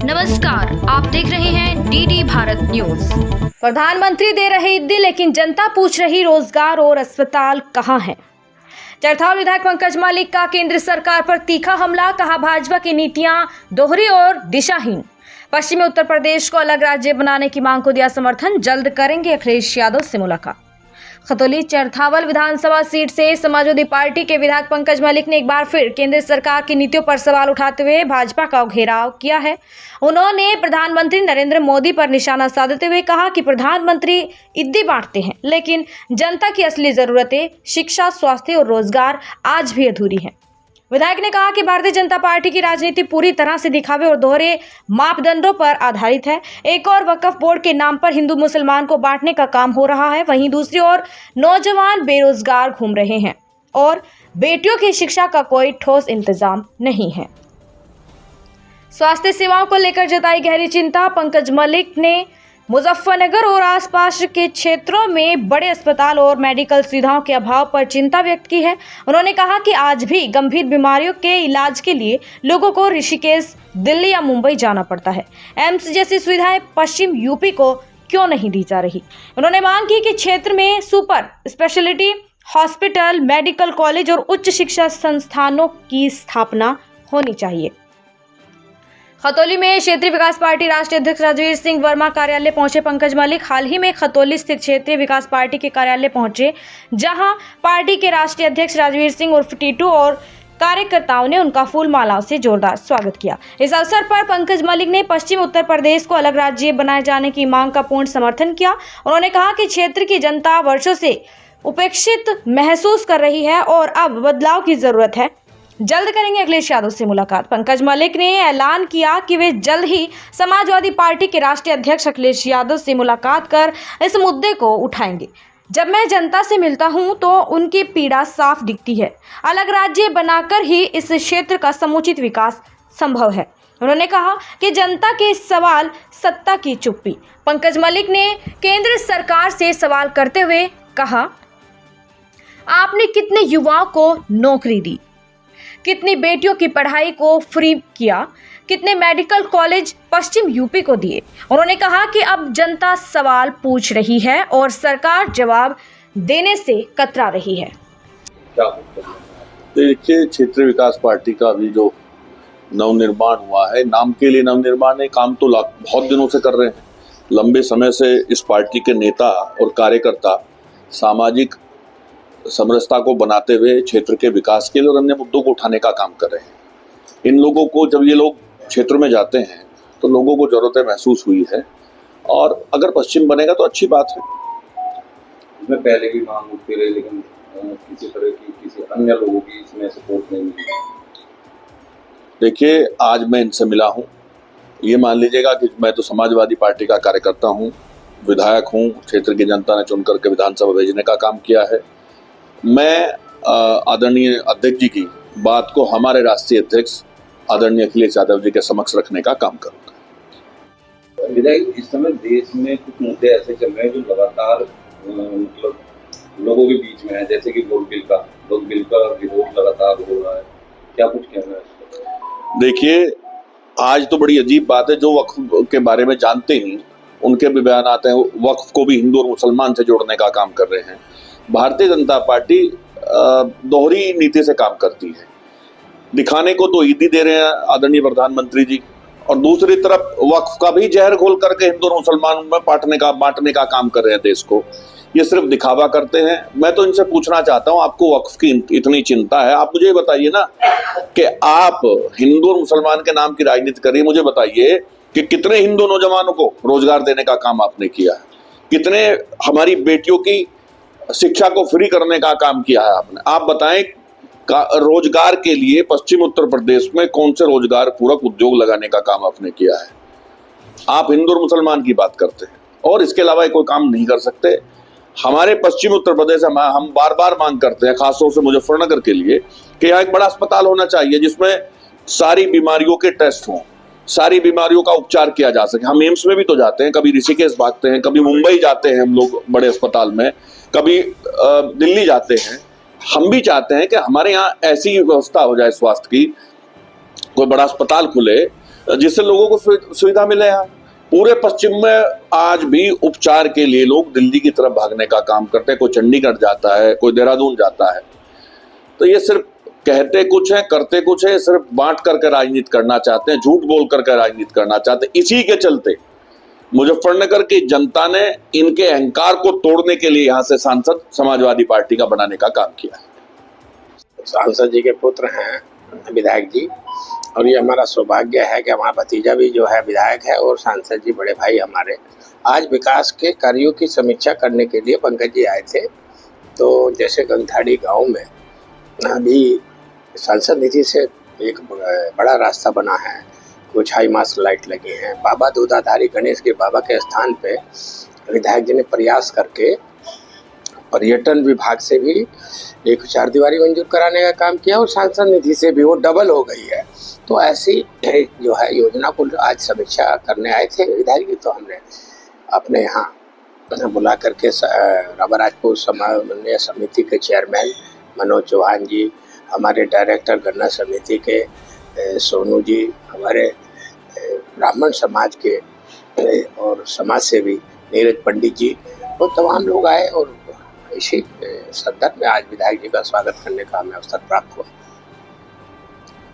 नमस्कार, आप देख रहे हैं डीडी भारत न्यूज। प्रधानमंत्री दे रहे ईदी, लेकिन जनता पूछ रही रोजगार और अस्पताल कहां है। चरथावल विधायक पंकज मलिक का केंद्र सरकार पर तीखा हमला, कहा भाजपा की नीतियां दोहरी और दिशाहीन। पश्चिमी उत्तर प्रदेश को अलग राज्य बनाने की मांग को दिया समर्थन, जल्द करेंगे अखिलेश यादव से मुलाकात। खतौली चरथावल विधानसभा सीट से समाजवादी पार्टी के विधायक पंकज मलिक ने एक बार फिर केंद्र सरकार की नीतियों पर सवाल उठाते हुए भाजपा का घेराव किया है। उन्होंने प्रधानमंत्री नरेंद्र मोदी पर निशाना साधते हुए कहा कि प्रधानमंत्री ईदी बांटते हैं, लेकिन जनता की असली जरूरतें शिक्षा, स्वास्थ्य और रोजगार आज भी अधूरी हैं। विधायक ने कहा कि भारतीय जनता पार्टी की राजनीति पूरी तरह से दिखावे और दोहरे मापदंडों पर आधारित है। एक और वक्फ बोर्ड के नाम पर हिंदू मुसलमान को बांटने का काम हो रहा है, वहीं दूसरी ओर नौजवान बेरोजगार घूम रहे हैं और बेटियों की शिक्षा का कोई ठोस इंतजाम नहीं है। स्वास्थ्य सेवाओं को लेकर जताई गहरी चिंता। पंकज मलिक ने मुजफ्फरनगर और आसपास के क्षेत्रों में बड़े अस्पताल और मेडिकल सुविधाओं के अभाव पर चिंता व्यक्त की है। उन्होंने कहा कि आज भी गंभीर बीमारियों के इलाज के लिए लोगों को ऋषिकेश, दिल्ली या मुंबई जाना पड़ता है। एम्स जैसी सुविधाएं पश्चिम यूपी को क्यों नहीं दी जा रही। उन्होंने मांग की कि क्षेत्र में super speciality hospital, medical college और उच्च शिक्षा संस्थानों की स्थापना होनी चाहिए। खतौली में क्षेत्रीय विकास पार्टी राष्ट्रीय अध्यक्ष राजवीर सिंह वर्मा कार्यालय पहुंचे पंकज मलिक हाल ही में खतौली स्थित क्षेत्रीय विकास पार्टी के कार्यालय पहुंचे, जहां पार्टी के राष्ट्रीय अध्यक्ष राजवीर सिंह उर्फ टीटू और कार्यकर्ताओं ने उनका फूल मालाओं से जोरदार स्वागत किया। इस अवसर पर पंकज मलिक ने पश्चिम उत्तर प्रदेश को अलग राज्य बनाए जाने की मांग का पूर्ण समर्थन किया। उन्होंने कहा कि क्षेत्र की जनता वर्षों से उपेक्षित महसूस कर रही है और अब बदलाव की जरूरत है। जल्द करेंगे अखिलेश यादव से मुलाकात। पंकज मलिक ने ऐलान किया कि वे जल्द ही समाजवादी पार्टी के राष्ट्रीय अध्यक्ष अखिलेश यादव से मुलाकात कर इस मुद्दे को उठाएंगे। जब मैं जनता से मिलता हूं तो उनकी पीड़ा साफ दिखती है। अलग राज्य बनाकर ही इस क्षेत्र का समुचित विकास संभव है। उन्होंने कहा कि जनता के सवाल, सत्ता की चुप्पी। पंकज मलिक ने केंद्र सरकार से सवाल करते हुए कहा, आपने कितने युवाओं को नौकरी दी, कितनी बेटियों की पढ़ाई को फ्री किया, कितने मेडिकल कॉलेज पश्चिम यूपी को दिए। उन्होंने कहा कि अब जनता सवाल पूछ रही है और सरकार जवाब देने से कतरा रही है। देखिए, क्षेत्रीय विकास पार्टी का भी जो नवनिर्माण हुआ है, नाम के लिए नवनिर्माण है, काम तो बहुत दिनों से कर रहे हैं। लंबे समय से इस पार्टी के नेता और कार्यकर्ता सामाजिक समरसता को बनाते हुए क्षेत्र के विकास के लिए और अन्य मुद्दों को उठाने का काम कर रहे हैं। इन लोगों को, जब ये लोग क्षेत्र में जाते हैं तो लोगों को जरूरतें महसूस हुई है और अगर पश्चिम बनेगा तो अच्छी बात है। इसमें पहले भी मांग उठती रही, लेकिन किसी तरह की किसी अन्य लोगों की इसमें सपोर्ट नहीं मिली। देखिए, आज मैं इनसे मिला हूँ। ये मान लीजिएगा कि मैं तो समाजवादी पार्टी का कार्यकर्ता हूँ, विधायक हूँ। क्षेत्र की जनता ने चुन करके विधानसभा भेजने का काम किया है। मैं आदरणीय अध्यक्ष जी की बात को हमारे राष्ट्रीय अध्यक्ष आदरणीय अखिलेश यादव जी के समक्ष रखने का काम करूंगा। विधायक, इस समय देश में कुछ मुद्दे ऐसे चल रहे हैं जो लगातार मतलब लोगों के बीच में है, जैसे कि लोक बिल का विरोध लगातार हो रहा है। क्या कुछ कहना है? देखिए, आज तो बड़ी अजीब बात है, जो वक्फ के बारे में जानते नहीं उनके भी बयान आते हैं। वक्फ को भी हिंदू और मुसलमान से जोड़ने का काम कर रहे हैं। भारतीय जनता पार्टी दोहरी नीति से काम करती है। दिखाने को तो ईदी दे रहे हैं आदरणीय प्रधानमंत्री जी, और दूसरी तरफ वक्फ का भी जहर घोल करके हिंदू और मुसलमान में बांटने का काम कर रहे हैं देश को। ये सिर्फ दिखावा करते हैं। मैं तो इनसे पूछना चाहता हूं, आपको वक्फ की इतनी चिंता है, आप मुझे बताइए ना कि आप हिंदू और मुसलमान के नाम की राजनीति करिए। मुझे बताइए कि कितने हिंदू नौजवानों को रोजगार देने का काम आपने किया है, कितने हमारी बेटियों की शिक्षा को फ्री करने का काम किया है आपने। आप बताएं, रोजगार के लिए पश्चिम उत्तर प्रदेश में कौन से रोजगार पूरक उद्योग लगाने का काम आपने किया है। आप हिंदू और मुसलमान की बात करते हैं और इसके अलावा कोई काम नहीं कर सकते। हमारे पश्चिम उत्तर प्रदेश में हम बार बार मांग करते हैं, खासतौर से मुजफ्फरनगर के लिए, कि यहाँ एक बड़ा अस्पताल होना चाहिए जिसमें सारी बीमारियों के टेस्ट हों, सारी बीमारियों का उपचार किया जा सके। हम एम्स में भी तो जाते हैं, कभी ऋषिकेश भागते हैं, कभी मुंबई जाते हैं हम लोग बड़े अस्पताल में, कभी दिल्ली जाते हैं। हम भी चाहते हैं कि हमारे यहाँ ऐसी व्यवस्था हो जाए स्वास्थ्य की, कोई बड़ा अस्पताल खुले जिससे लोगों को सुविधा मिले। यहाँ पूरे पश्चिम में आज भी उपचार के लिए लोग दिल्ली की तरफ भागने का काम करते हैं। कोई चंडीगढ़ जाता है, कोई देहरादून जाता है। तो ये सिर्फ कहते कुछ है, करते कुछ है, सिर्फ बांट करके राजनीति करना चाहते हैं, झूठ बोल करके राजनीति करना चाहते हैं। इसी के चलते मुजफ्फरनगर की जनता ने इनके अहंकार को तोड़ने के लिए यहाँ से सांसद समाजवादी पार्टी का बनाने का काम किया। सांसद जी के पुत्र हैं विधायक जी, और ये हमारा सौभाग्य है कि हमारा भतीजा भी जो है विधायक है और सांसद जी बड़े भाई हमारे। आज विकास के कार्यों की समीक्षा करने के लिए पंकज जी आए थे। तो जैसे गंगथाड़ी गांव में अभी सांसद निधि से एक बड़ा रास्ता बना है, कुछ हाई मास्ट लाइट लगी हैं। बाबा दूधाधारी गणेश के बाबा के स्थान पे विधायक जी ने प्रयास करके पर्यटन विभाग से भी एक चारदीवारी मंजूर कराने का काम किया और सांसद निधि से भी वो डबल हो गई है। तो ऐसी जो है योजना को आज समीक्षा करने आए थे विधायक जी। तो हमने अपने यहाँ बुला करके रामराजपुर समन्वय समिति के चेयरमैन मनोज चौहान जी, हमारे डायरेक्टर गन्ना समिति के सोनू जी, हमारे ब्राह्मण समाज के और समाज सेवी नीरज पंडित जी, वो तमाम लोग आए और इसी संदर्भ में आज विधायक जी का स्वागत करने का हमें अवसर प्राप्त हुआ।